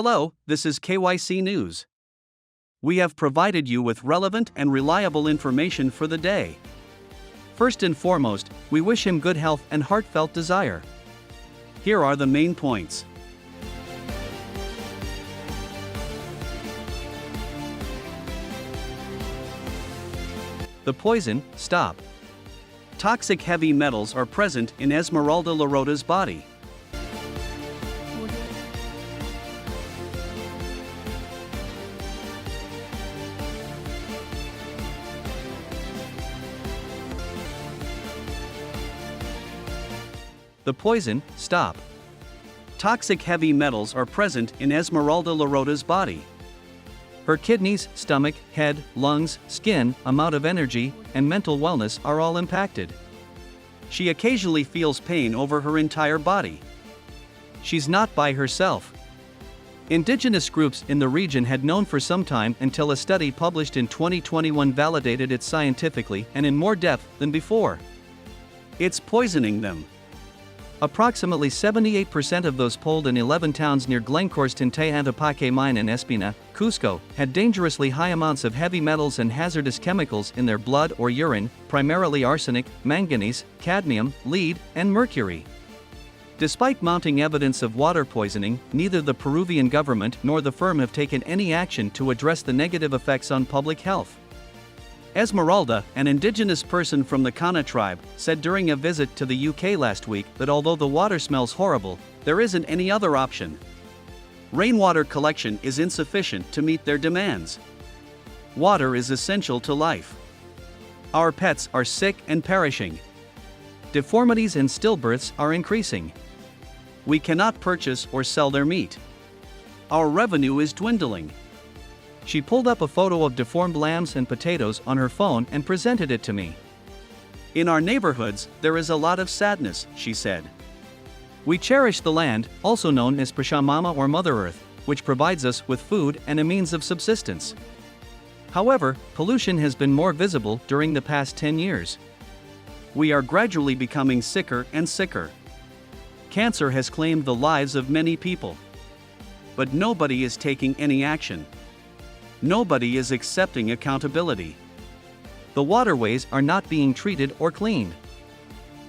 Hello, this is KYC News. We have provided you with relevant and reliable information for the day. First and foremost, we wish him good health and heartfelt desire. Here are the main points. The poison, stop. Toxic heavy metals are present in Esmeralda Lerrota's body. The poison, stop. Toxic heavy metals are present in Esmeralda Lerrota's body. Her kidneys, stomach, head, lungs, skin, amount of energy, and mental wellness are all impacted. She occasionally feels pain over her entire body. She's not by herself. Indigenous groups in the region had known for some time until a study published in 2021 validated it scientifically and in more depth than before. It's poisoning them. Approximately 78% of those polled in 11 towns near Glencore's Tintay Antapaque mine in Espina, Cusco, had dangerously high amounts of heavy metals and hazardous chemicals in their blood or urine, primarily arsenic, manganese, cadmium, lead, and mercury. Despite mounting evidence of water poisoning, neither the Peruvian government nor the firm have taken any action to address the negative effects on public health. Esmeralda, an indigenous person from the Kana tribe, said during a visit to the UK last week that although the water smells horrible, there isn't any other option. Rainwater collection is insufficient to meet their demands. Water is essential to life. Our pets are sick and perishing. Deformities and stillbirths are increasing. We cannot purchase or sell their meat. Our revenue is dwindling. She pulled up a photo of deformed lambs and potatoes on her phone and presented it to me. In our neighborhoods, there is a lot of sadness, she said. We cherish the land, also known as Pachamama or Mother Earth, which provides us with food and a means of subsistence. However, pollution has been more visible during the past 10 years. We are gradually becoming sicker and sicker. Cancer has claimed the lives of many people. But nobody is taking any action. Nobody is accepting accountability. The waterways are not being treated or cleaned.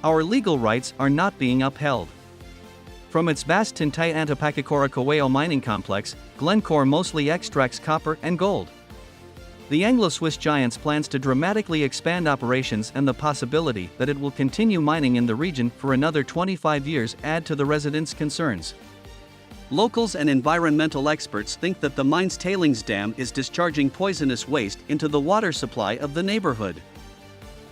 Our legal rights are not being upheld. From its vast Tintay Antapaque Coracoeo mining complex, Glencore mostly extracts copper and gold. The Anglo-Swiss giant's plans to dramatically expand operations and the possibility that it will continue mining in the region for another 25 years add to the residents' concerns. Locals and environmental experts think that the mine's tailings dam is discharging poisonous waste into the water supply of the neighborhood.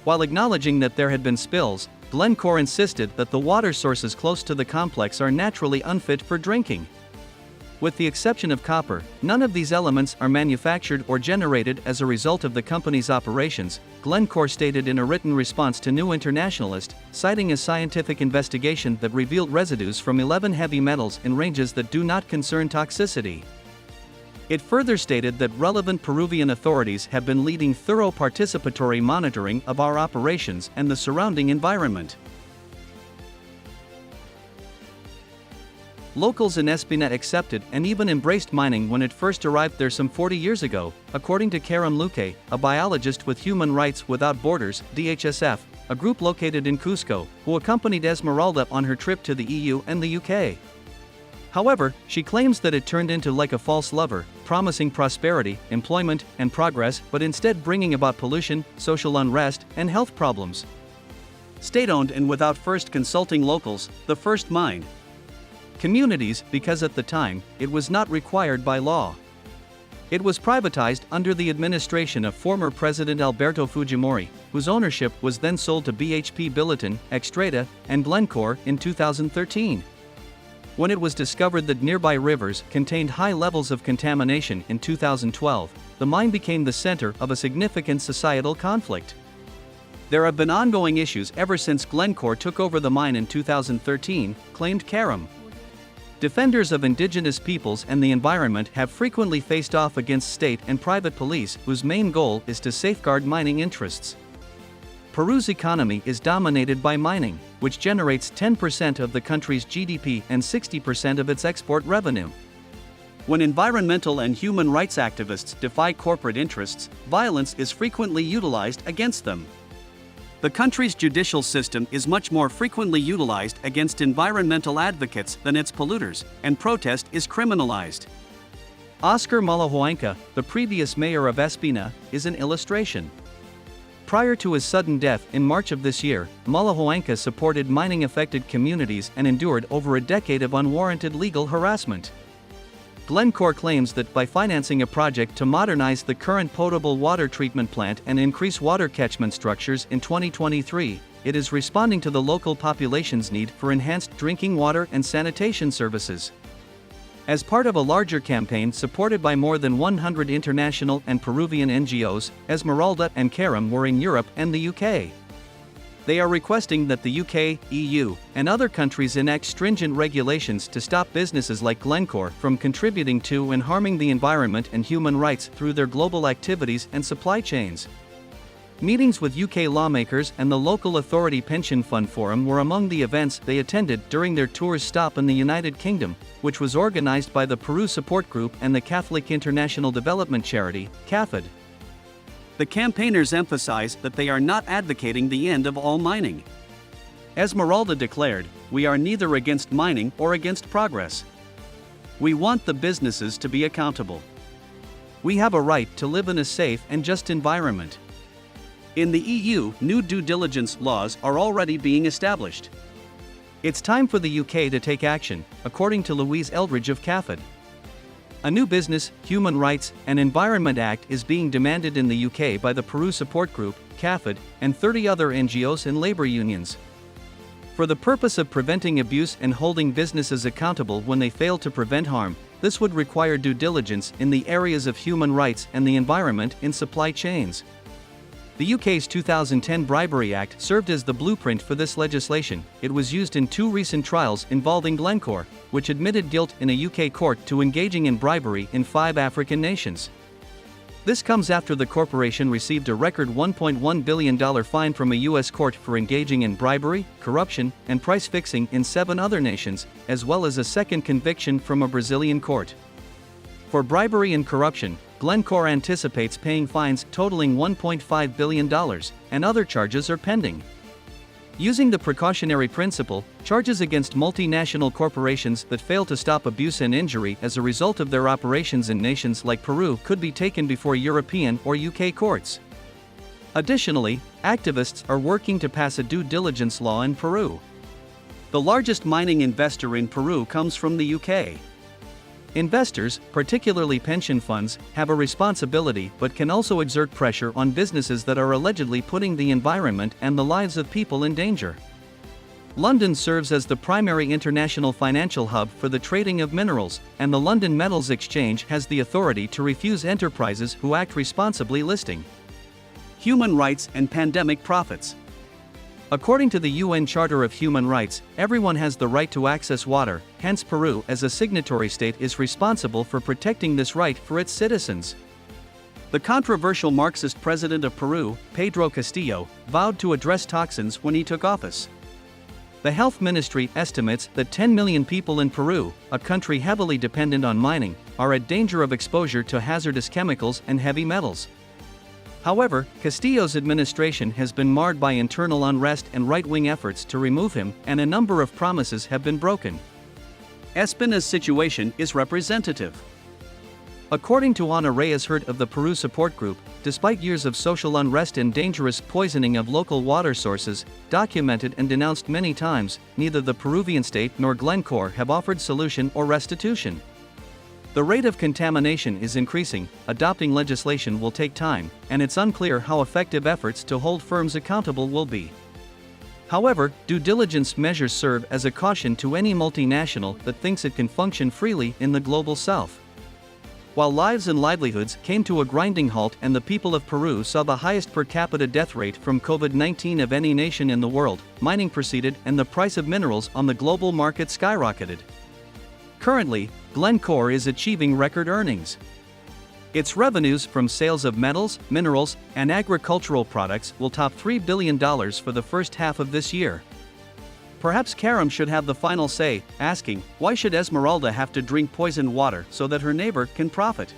While acknowledging that there had been spills, Glencore insisted that the water sources close to the complex are naturally unfit for drinking. With the exception of copper, none of these elements are manufactured or generated as a result of the company's operations, Glencore stated in a written response to New Internationalist, citing a scientific investigation that revealed residues from 11 heavy metals in ranges that do not concern toxicity. It further stated that relevant Peruvian authorities have been leading thorough participatory monitoring of our operations and the surrounding environment. Locals in Espina accepted and even embraced mining when it first arrived there some 40 years ago, according to Karam Luque, a biologist with Human Rights Without Borders (DHSF), a group located in Cusco, who accompanied Esmeralda on her trip to the EU and the UK. However, she claims that it turned into like a false lover, promising prosperity, employment, and progress, but instead bringing about pollution, social unrest, and health problems. State-owned and without first consulting locals, the first mine. Communities, because at the time, it was not required by law. It was privatized under the administration of former President Alberto Fujimori, whose ownership was then sold to BHP Billiton, Xstrata, and Glencore in 2013. When it was discovered that nearby rivers contained high levels of contamination in 2012, the mine became the center of a significant societal conflict. There have been ongoing issues ever since Glencore took over the mine in 2013, claimed Karam. Defenders of indigenous peoples and the environment have frequently faced off against state and private police whose main goal is to safeguard mining interests. Peru's economy is dominated by mining, which generates 10% of the country's GDP and 60% of its export revenue. When environmental and human rights activists defy corporate interests, violence is frequently utilized against them. The country's judicial system is much more frequently utilized against environmental advocates than its polluters, and protest is criminalized. Oscar Malahuanca, the previous mayor of Espina, is an illustration. Prior to his sudden death in March of this year, Malahuanca supported mining-affected communities and endured over a decade of unwarranted legal harassment. Glencore claims that by financing a project to modernize the current potable water treatment plant and increase water catchment structures in 2023, it is responding to the local population's need for enhanced drinking water and sanitation services. As part of a larger campaign supported by more than 100 international and Peruvian NGOs, Esmeralda and Karam were in Europe and the UK. They are requesting that the UK, EU, and other countries enact stringent regulations to stop businesses like Glencore from contributing to and harming the environment and human rights through their global activities and supply chains. Meetings with UK lawmakers and the local authority pension fund forum were among the events they attended during their tour's stop in the United Kingdom, which was organized by the Peru Support Group and the Catholic International Development Charity, CAFID. The campaigners emphasize that they are not advocating the end of all mining. Esmeralda declared, "We are neither against mining or against progress. We want the businesses to be accountable. We have a right to live in a safe and just environment." In the EU, new due diligence laws are already being established. It's time for the UK to take action, according to Louise Eldridge of CAFID. A new Business, Human Rights, and Environment Act is being demanded in the UK by the Peru Support Group, CAFID, and 30 other NGOs and labor unions. For the purpose of preventing abuse and holding businesses accountable when they fail to prevent harm, this would require due diligence in the areas of human rights and the environment in supply chains. The UK's 2010 Bribery Act served as the blueprint for this legislation. It was used in 2 recent trials involving Glencore, which admitted guilt in a UK court to engaging in bribery in 5 African nations. This comes after the corporation received a record $1.1 billion fine from a US court for engaging in bribery, corruption, and price fixing in 7 other nations, as well as a second conviction from a Brazilian court. For bribery and corruption, Glencore anticipates paying fines totaling $1.5 billion, and other charges are pending. Using the precautionary principle, charges against multinational corporations that fail to stop abuse and injury as a result of their operations in nations like Peru could be taken before European or UK courts. Additionally, activists are working to pass a due diligence law in Peru. The largest mining investor in Peru comes from the UK. Investors, particularly pension funds, have a responsibility but can also exert pressure on businesses that are allegedly putting the environment and the lives of people in danger. London serves as the primary international financial hub for the trading of minerals, and the London Metals Exchange has the authority to refuse enterprises who act responsibly listing. Human rights and pandemic profits. According to the UN Charter of Human Rights, everyone has the right to access water, hence Peru as a signatory state is responsible for protecting this right for its citizens. The controversial Marxist president of Peru, Pedro Castillo, vowed to address toxins when he took office. The health ministry estimates that 10 million people in Peru, a country heavily dependent on mining, are at danger of exposure to hazardous chemicals and heavy metals. However, Castillo's administration has been marred by internal unrest and right-wing efforts to remove him, and a number of promises have been broken. Espina's situation is representative. According to Ana Reyes Hurt of the Peru Support Group, despite years of social unrest and dangerous poisoning of local water sources, documented and denounced many times, neither the Peruvian state nor Glencore have offered solution or restitution. The rate of contamination is increasing, adopting legislation will take time, and it's unclear how effective efforts to hold firms accountable will be. However, due diligence measures serve as a caution to any multinational that thinks it can function freely in the global south. While lives and livelihoods came to a grinding halt and the people of Peru saw the highest per capita death rate from COVID-19 of any nation in the world, mining proceeded and the price of minerals on the global market skyrocketed. Currently, Glencore is achieving record earnings. Its revenues from sales of metals, minerals, and agricultural products will top $3 billion for the first half of this year. Perhaps Karam should have the final say, asking, why should Esmeralda have to drink poisoned water so that her neighbor can profit?